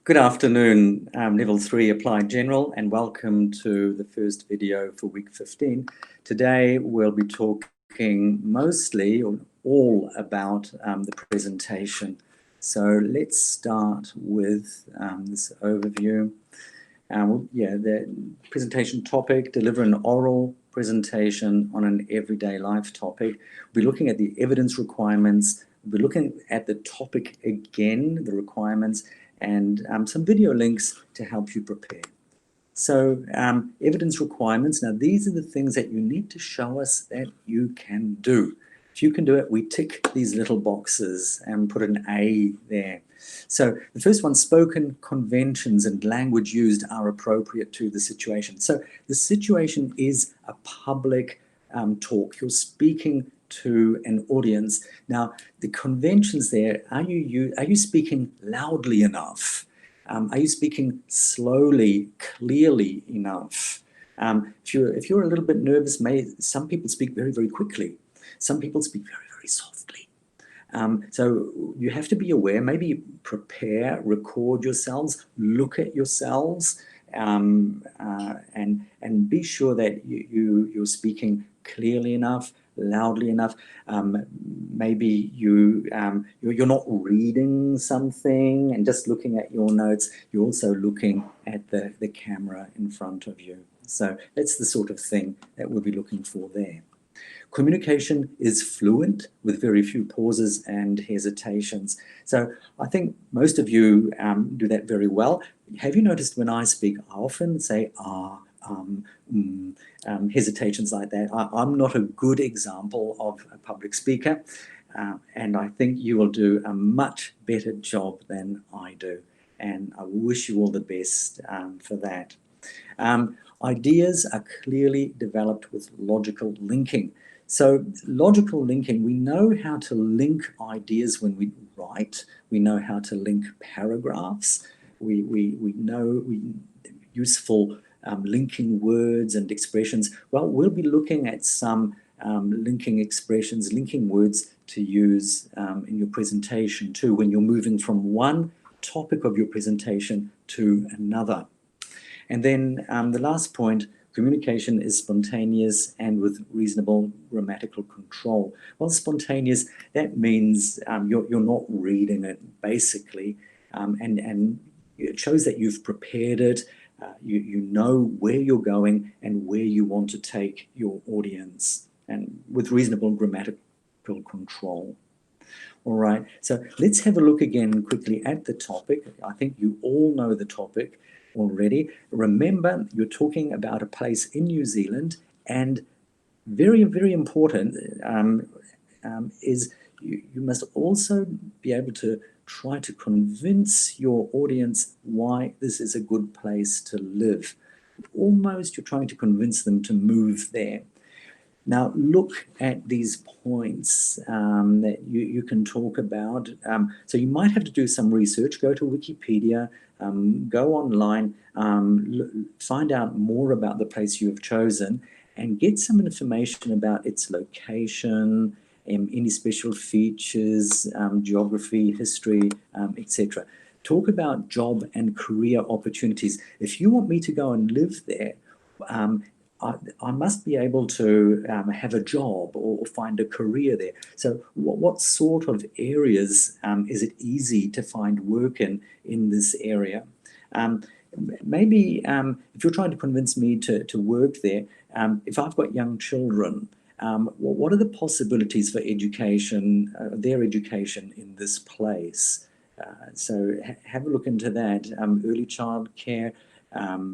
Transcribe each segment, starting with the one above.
Good afternoon, Level 3 Applied General, and welcome to the first video for week 15. Today we'll be talking mostly or all about the presentation. So let's start with this overview. The presentation topic: deliver an oral presentation on an everyday life topic. We'll be looking at the evidence requirements. We'll be looking at the topic again, the requirements, and some video links to help you prepare. So evidence requirements, now these are the things that you need to show us that you can do. If you can do it, we tick these little boxes and put an A there. So the first one, spoken conventions and language used are appropriate to the situation. So the situation is a public talk. You're speaking to an audience. Now, the conventions there, are you speaking loudly enough? Are you speaking slowly, clearly enough? If you're a little bit nervous, some people speak very, very quickly. Some people speak very, very softly. So you have to be aware, maybe prepare, record yourselves, look at yourselves, and be sure that you're speaking clearly enough, loudly enough. Maybe you're not reading something and just looking at your notes. You're also looking at the camera in front of you. So that's the sort of thing that we'll be looking for there. Communication is fluent with very few pauses and hesitations. So I think most of you do that very well. Have you noticed when I speak, I often say hesitations like that. I'm not a good example of a public speaker, and I think you will do a much better job than I do. And I wish you all the best for that. Ideas are clearly developed with logical linking. So logical linking, we know how to link ideas when we write. We know how to link paragraphs. We know useful linking words and expressions. Well, we'll be looking at some linking expressions, linking words to use in your presentation too, when you're moving from one topic of your presentation to another. And then the last point, communication is spontaneous and with reasonable grammatical control. Well, spontaneous, that means you're not reading it, basically, and it shows that you've prepared it. You know where you're going and where you want to take your audience, and with reasonable grammatical control. All right, so let's have a look again quickly at the topic. I think you all know the topic already. Remember, you're talking about a place in New Zealand, and very, very important is you must also be able to try to convince your audience why this is a good place to live. Almost you're trying to convince them to move there. Now look at these points that you can talk about. So you might have to do some research, go to Wikipedia, go online, find out more about the place you have chosen, and get some information about its location, any special features, geography, history, etc. Talk about job and career opportunities. If you want me to go and live there, I must be able to have a job or find a career there. So what sort of areas is it easy to find work in this area? Maybe if you're trying to convince me to work there, if I've got young children, what are the possibilities for education, their education in this place? So have a look into that. Early child care,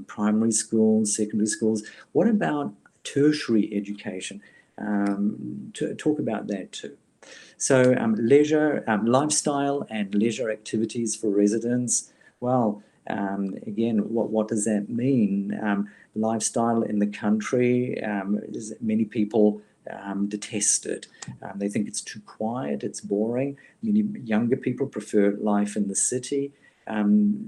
primary schools, secondary schools. What about tertiary education? Talk about that too. So leisure, lifestyle and leisure activities for residents. Well, again, what does that mean? Lifestyle in the country, many people detest it. They think it's too quiet, it's boring. Many younger people prefer life in the city.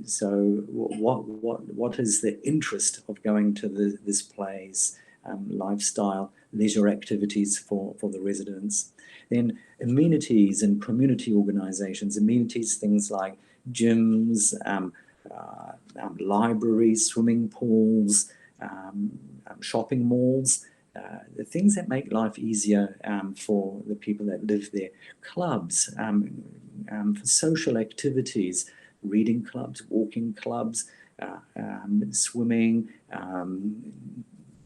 So what is the interest of going to this place? Lifestyle, leisure activities for the residents. Then amenities and community organizations. Amenities, things like gyms, libraries, swimming pools, shopping malls, the things that make life easier for the people that live there, clubs, for social activities, reading clubs, walking clubs, swimming,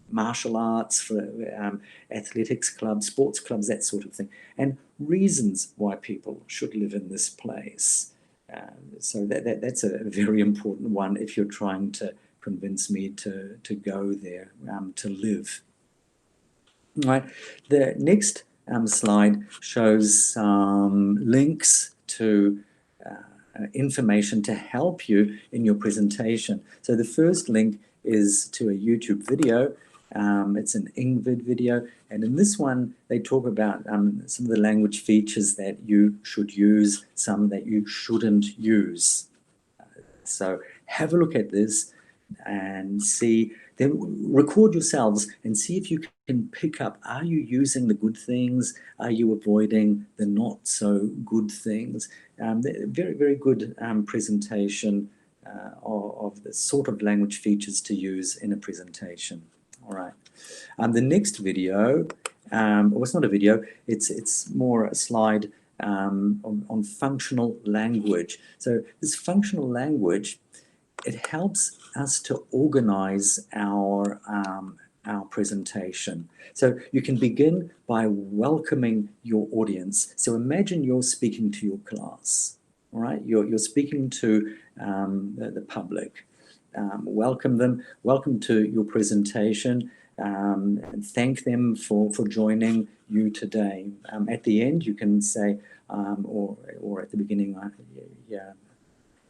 martial arts, for athletics clubs, sports clubs, that sort of thing, and reasons why people should live in this place. So that's a very important one if you're trying to convince me to go there, to live. All right. The next slide shows some links to information to help you in your presentation. So the first link is to a YouTube video. It's an Ingvid video, and in this one they talk about some of the language features that you should use, some that you shouldn't use. So have a look at this and see, then record yourselves and see if you can pick up, are you using the good things? Are you avoiding the not so good things? Very, very good presentation of the sort of language features to use in a presentation. All right. The next video, or it's not a video, it's more a slide on functional language. So this functional language, it helps us to organize our presentation. So you can begin by welcoming your audience. So imagine you're speaking to your class, all right? You're speaking to the public. Welcome them, welcome to your presentation, and thank them for joining you today. At the end, you can say, or at the beginning, yeah,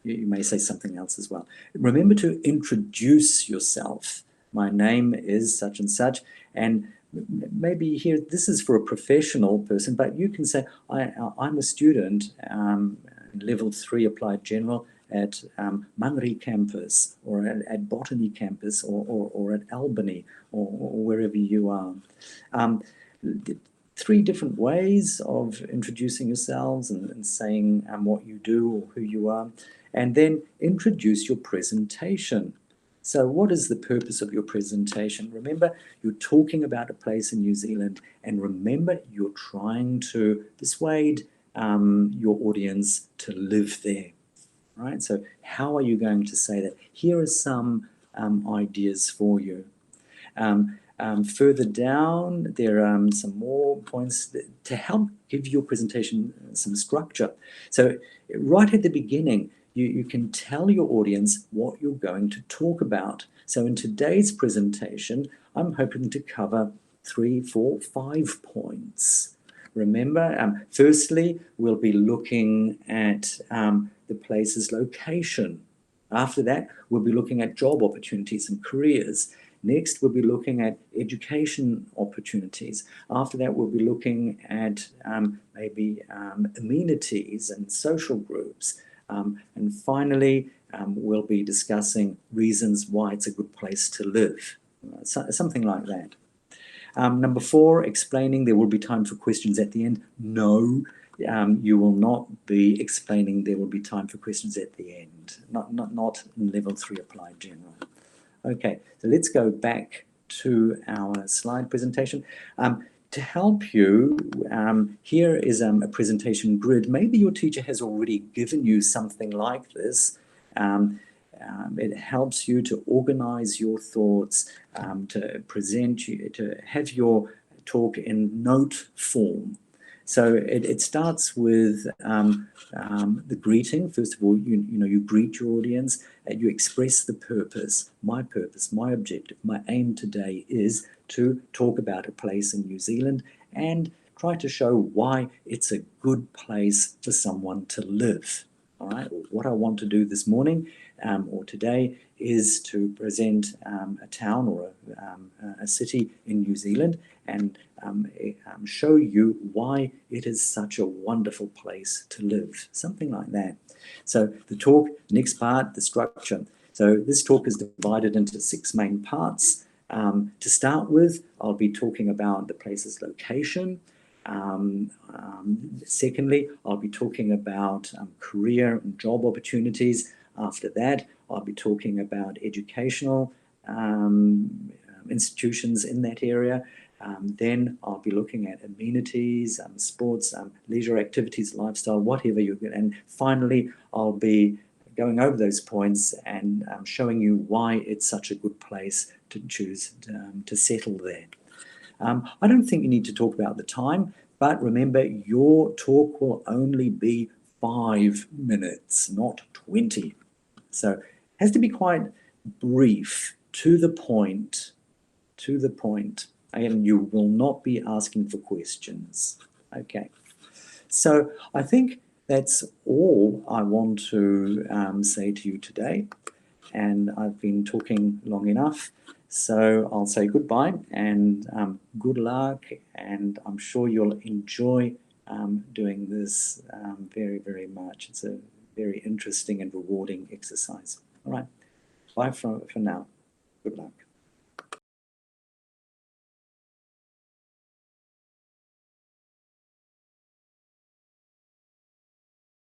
you may say something else as well. Remember to introduce yourself. My name is such and such, and maybe here, this is for a professional person, but you can say, I'm a student, level 3 applied general at Manri campus, or at Botany campus, or at Albany, or wherever you are. 3 different ways of introducing yourselves and saying what you do or who you are, and then introduce your presentation. So what is the purpose of your presentation? Remember, you're talking about a place in New Zealand, and remember, you're trying to persuade your audience to live there, right? So how are you going to say that? Here are some ideas for you. Further down, there are some more points to help give your presentation some structure. So right at the beginning, you can tell your audience what you're going to talk about. So in today's presentation, I'm hoping to cover 3, 4, 5 points. Remember, firstly, we'll be looking at the place's location. After that, we'll be looking at job opportunities and careers. Next, we'll be looking at education opportunities. After that, we'll be looking at maybe amenities and social groups. And finally, we'll be discussing reasons why it's a good place to live. Something like that. Number 4, explaining. There will be time for questions at the end. No, you will not be explaining. There will be time for questions at the end. Not in level 3 applied general. Okay, so let's go back to our slide presentation. To help you, here is a presentation grid. Maybe your teacher has already given you something like this. It helps you to organize your thoughts, to present you, to have your talk in note form. So it starts with the greeting. First of all, you greet your audience, and you express the purpose, my objective, my aim today is to talk about a place in New Zealand and try to show why it's a good place for someone to live. All right, what I want to do this morning or today is to present a town or a city in New Zealand and show you why it is such a wonderful place to live, something like that. So the talk, next part, the structure. So this talk is divided into 6 main parts. To start with, I'll be talking about the place's location. Secondly, I'll be talking about career and job opportunities. After that, I'll be talking about educational institutions in that area. Then I'll be looking at amenities, sports, leisure activities, lifestyle, whatever you're going. And finally, I'll be going over those points and showing you why it's such a good place to choose to settle there. I don't think you need to talk about the time, but remember, your talk will only be 5 minutes, not 20. So it has to be quite brief, to the point, and you will not be asking for questions. Okay. So I think that's all I want to say to you today. And I've been talking long enough. So I'll say goodbye and good luck. And I'm sure you'll enjoy doing this very, very much. It's a very interesting and rewarding exercise. All right. Bye for now. Good luck.